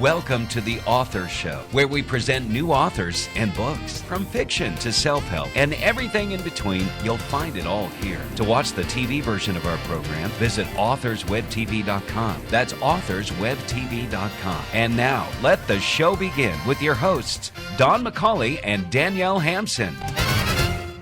Welcome to The Author Show, where we present new authors and books. From fiction to self-help and everything in between, you'll find it all here. To watch the TV version of our program, visit authorswebtv.com. That's authorswebtv.com. And now, let the show begin with your hosts, Don McCauley and Danielle Hampson.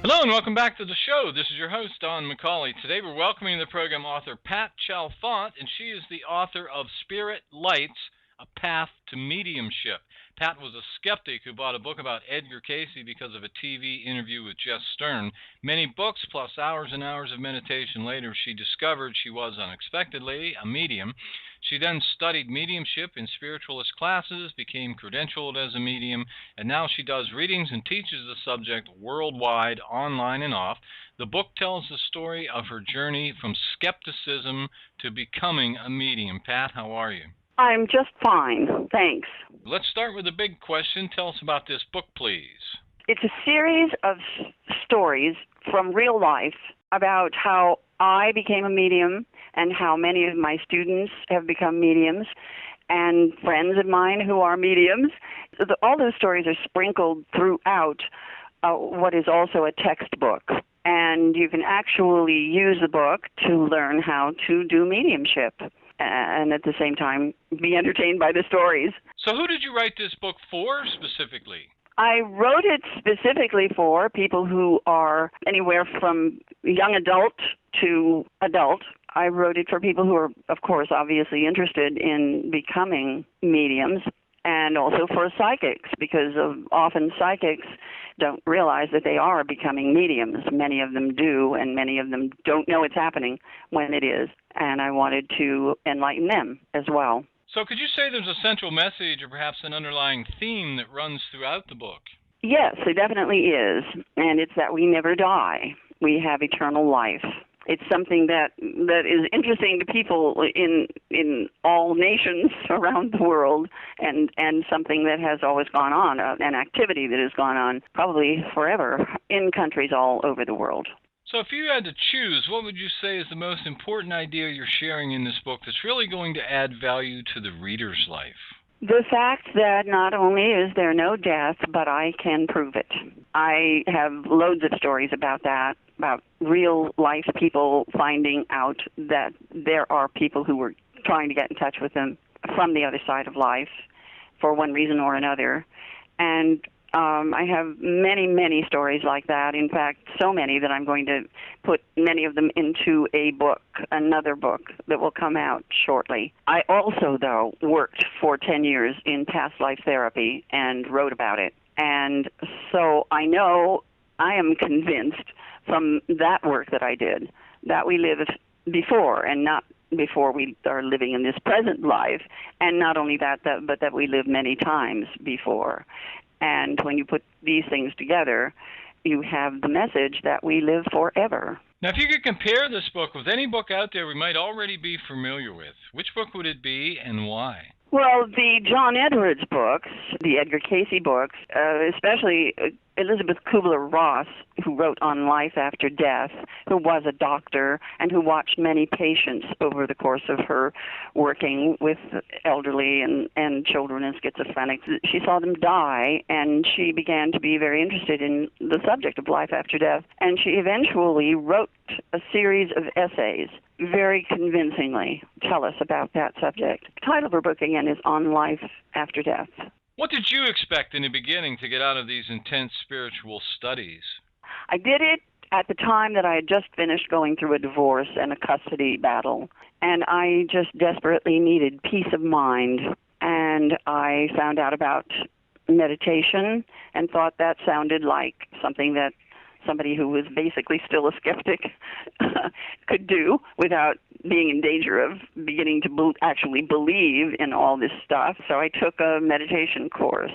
Hello and welcome back to the show. This is your host, Don McCauley. Today we're welcoming the program author Pat Chalfant, and she is the author of Spirit Lights, A Path to Mediumship. Pat was a skeptic who bought a book about Edgar Cayce because of a TV interview with Jess Stern. Many books plus hours and hours of meditation later, she discovered she was unexpectedly a medium. She then studied mediumship in spiritualist classes, became credentialed as a medium, and now she does readings and teaches the subject worldwide, online and off. The book tells the story of her journey from skepticism to becoming a medium. Pat, how are you? I'm just fine, thanks. Let's start with a big question. Tell us about this book, please. It's a series of stories from real life about how I became a medium and how many of my students have become mediums and friends of mine who are mediums. All those stories are sprinkled throughout what is also a textbook. And you can actually use the book to learn how to do mediumship and at the same time be entertained by the stories. So who did you write this book for specifically? I wrote it specifically for people who are anywhere from young adult to adult. I wrote it for people who are, of course, obviously interested in becoming mediums, and also for psychics, because often psychics don't realize that they are becoming mediums. Many of them do, and many of them don't know it's happening when it is. And I wanted to enlighten them as well. So could you say there's a central message or perhaps an underlying theme that runs throughout the book? Yes, it definitely is. And it's that we never die. We have eternal life. It's something that is interesting to people in all nations around the world, and something that has always gone on, an activity that has gone on probably forever in countries all over the world. So if you had to choose, what would you say is the most important idea you're sharing in this book that's really going to add value to the reader's life? The fact that not only is there no death, but I can prove it. I have loads of stories about that, about real-life people finding out that there are people who were trying to get in touch with them from the other side of life for one reason or another. And I have many, many stories like that. In fact, so many that I'm going to put many of them into a book, another book that will come out shortly. I also, though, worked for 10 years in past life therapy and wrote about it. And so I am convinced from that work that I did that we live before and not before we are living in this present life. And not only that, but that we live many times before. And when you put these things together, you have the message that we live forever. Now, if you could compare this book with any book out there we might already be familiar with, which book would it be and why? Well, the John Edwards books, the Edgar Cayce books, especially Elizabeth Kubler-Ross, who wrote On Life After Death, who was a doctor and who watched many patients over the course of her working with elderly and children and schizophrenics. She saw them die, and she began to be very interested in the subject of life after death. And she eventually wrote a series of essays, very convincingly tell us about that subject. The title of her book, again, is On Life After Death. What did you expect in the beginning to get out of these intense spiritual studies? I did it at the time that I had just finished going through a divorce and a custody battle, and I just desperately needed peace of mind. And I found out about meditation and thought that sounded like something that somebody who was basically still a skeptic could do without being in danger of beginning to actually believe in all this stuff. So I took a meditation course,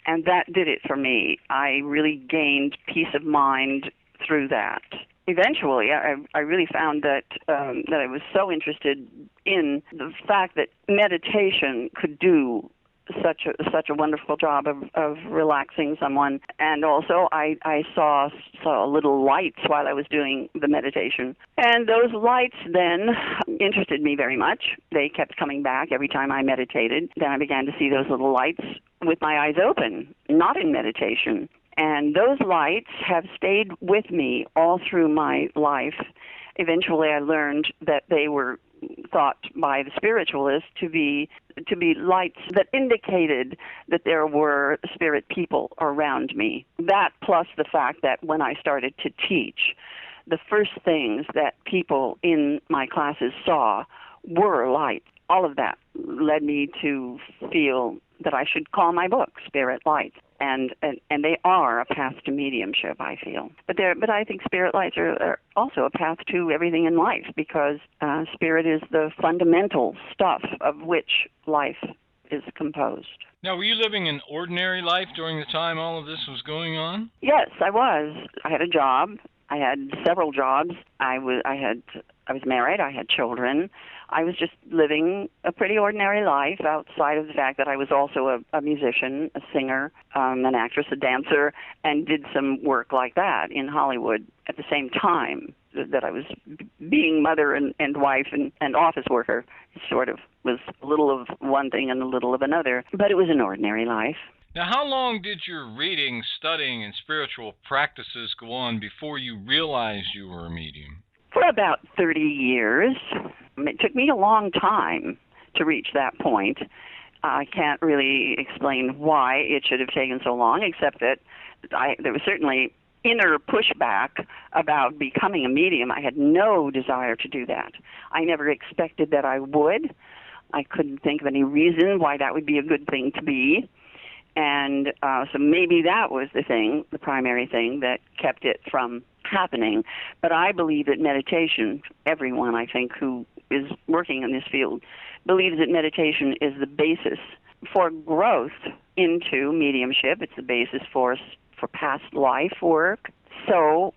and that did it for me. I really gained peace of mind through that. Eventually, I really found that I was so interested in the fact that meditation could do such a wonderful job of relaxing someone. And also I saw little lights while I was doing the meditation. And those lights then interested me very much. They kept coming back every time I meditated. Then I began to see those little lights with my eyes open, not in meditation. And those lights have stayed with me all through my life. Eventually I learned that they were thought by the spiritualists to be lights that indicated that there were spirit people around me. That plus the fact that when I started to teach, the first things that people in my classes saw were lights. All of that led me to feel that I should call my book Spirit Lights. And they are a path to mediumship, I feel. But I think spirit lights are also a path to everything in life, because spirit is the fundamental stuff of which life is composed. Now, were you living an ordinary life during the time all of this was going on? Yes, I was. I had a job. I had several jobs. I was married. I had children. I was just living a pretty ordinary life outside of the fact that I was also a musician, a singer, an actress, a dancer, and did some work like that in Hollywood at the same time that I was being mother and wife and office worker. It sort of was a little of one thing and a little of another, but it was an ordinary life. Now, how long did your reading, studying, and spiritual practices go on before you realized you were a medium? For about 30 years. It took me a long time to reach that point. I can't really explain why it should have taken so long, except that there was certainly inner pushback about becoming a medium. I had no desire to do that. I never expected that I would. I couldn't think of any reason why that would be a good thing to be. And so maybe that was the primary thing that kept it from happening. But I believe that meditation, everyone I think who is working in this field, believes that meditation is the basis for growth into mediumship. It's the basis for past life work. So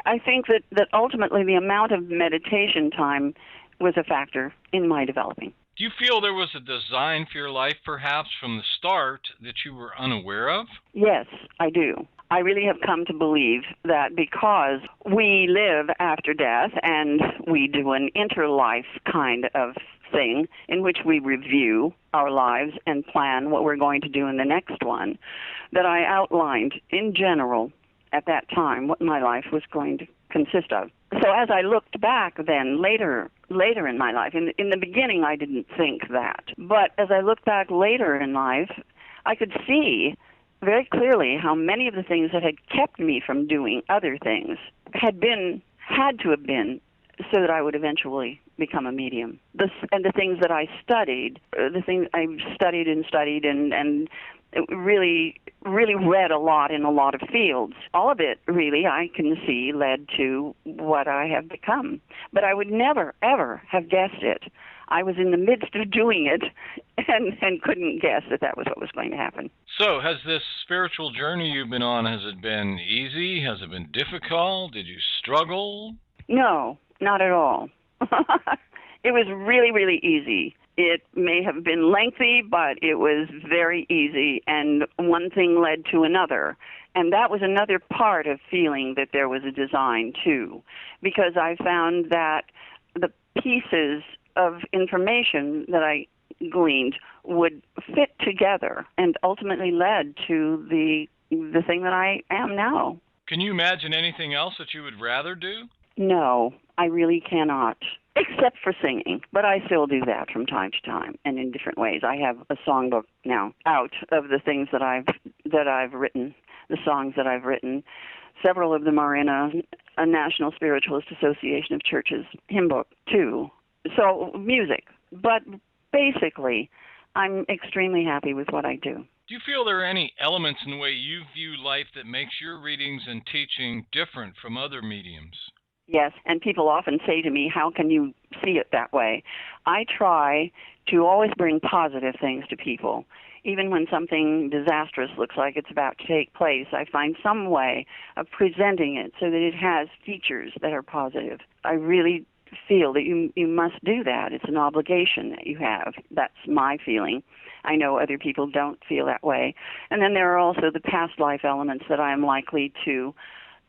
I think that ultimately the amount of meditation time was a factor in my developing. Do you feel there was a design for your life, perhaps, from the start that you were unaware of? Yes, I do. I really have come to believe that because we live after death and we do an interlife kind of thing in which we review our lives and plan what we're going to do in the next one, that I outlined in general at that time what my life was going to consist of. So as I looked back then, later in my life, in the beginning I didn't think that. But as I looked back later in life, I could see very clearly how many of the things that had kept me from doing other things had to have been so that I would eventually become a medium. And the things that I studied, the things I studied and really read a lot in a lot of fields. All of it, really, I can see led to what I have become. But I would never, ever have guessed it. I was in the midst of doing it and couldn't guess that was what was going to happen. So has this spiritual journey you've been on, has it been easy? Has it been difficult? Did you struggle? No, not at all. It was really, really easy. It may have been lengthy, but it was very easy, and one thing led to another. And that was another part of feeling that there was a design, too, because I found that the pieces of information that I gleaned would fit together and ultimately led to the thing that I am now. Can you imagine anything else that you would rather do? No, I really cannot. Except for singing, but I still do that from time to time and in different ways. I have a songbook now out of the things that I've written, the songs that I've written. Several of them are in a National Spiritualist Association of Churches hymn book too. So music, but basically, I'm extremely happy with what I do. Do you feel there are any elements in the way you view life that makes your readings and teaching different from other mediums? Yes, and people often say to me, how can you see it that way? I try to always bring positive things to people. Even when something disastrous looks like it's about to take place, I find some way of presenting it so that it has features that are positive. I really feel that you must do that. It's an obligation that you have. That's my feeling. I know other people don't feel that way. And then there are also the past life elements that I'm likely to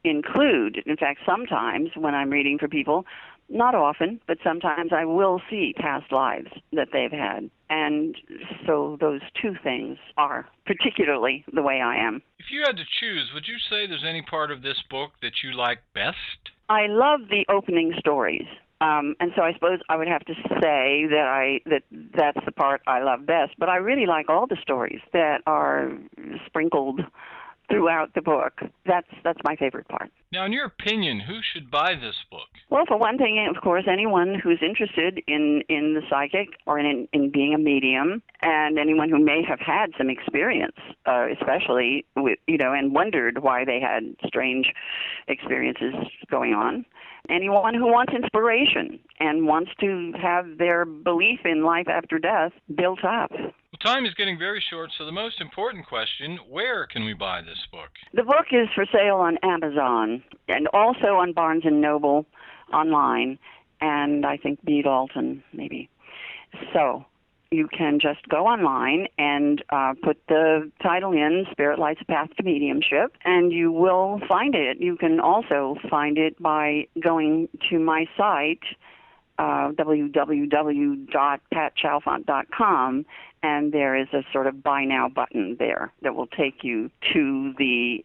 include. In fact, sometimes when I'm reading for people, not often, but sometimes I will see past lives that they've had. And so those two things are particularly the way I am. If you had to choose, would you say there's any part of this book that you like best? I love the opening stories. And so I suppose I would have to say that's the part I love best. But I really like all the stories that are sprinkled throughout the book. That's my favorite part. Now, in your opinion, who should buy this book? Well, for one thing, of course, anyone who's interested in the psychic or in being a medium, and anyone who may have had some experience, especially with, and wondered why they had strange experiences going on. Anyone who wants inspiration and wants to have their belief in life after death built up. Well, time is getting very short, so the most important question, where can we buy this book? The book is for sale on Amazon and also on Barnes & Noble online, and I think B. Dalton maybe. So you can just go online and put the title in, Spirit Lights, A Path to Mediumship, and you will find it. You can also find it by going to my site, www.patchalfont.com, and there is a sort of buy now button there that will take you to the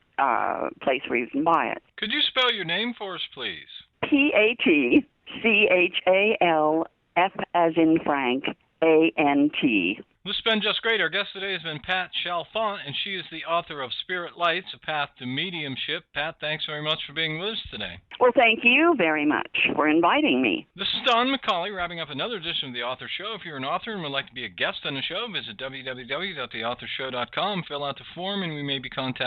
place where you can buy it. Could you spell your name for us, please? PATCHALF as in Frank, ANT. This has been just great. Our guest today has been Pat Chalfant, and she is the author of Spirit Lights, A Path to Mediumship. Pat, thanks very much for being with us today. Well, thank you very much for inviting me. This is Don McCauley, wrapping up another edition of The Author Show. If you're an author and would like to be a guest on the show, visit www.theauthorshow.com, fill out the form, and we may be contacted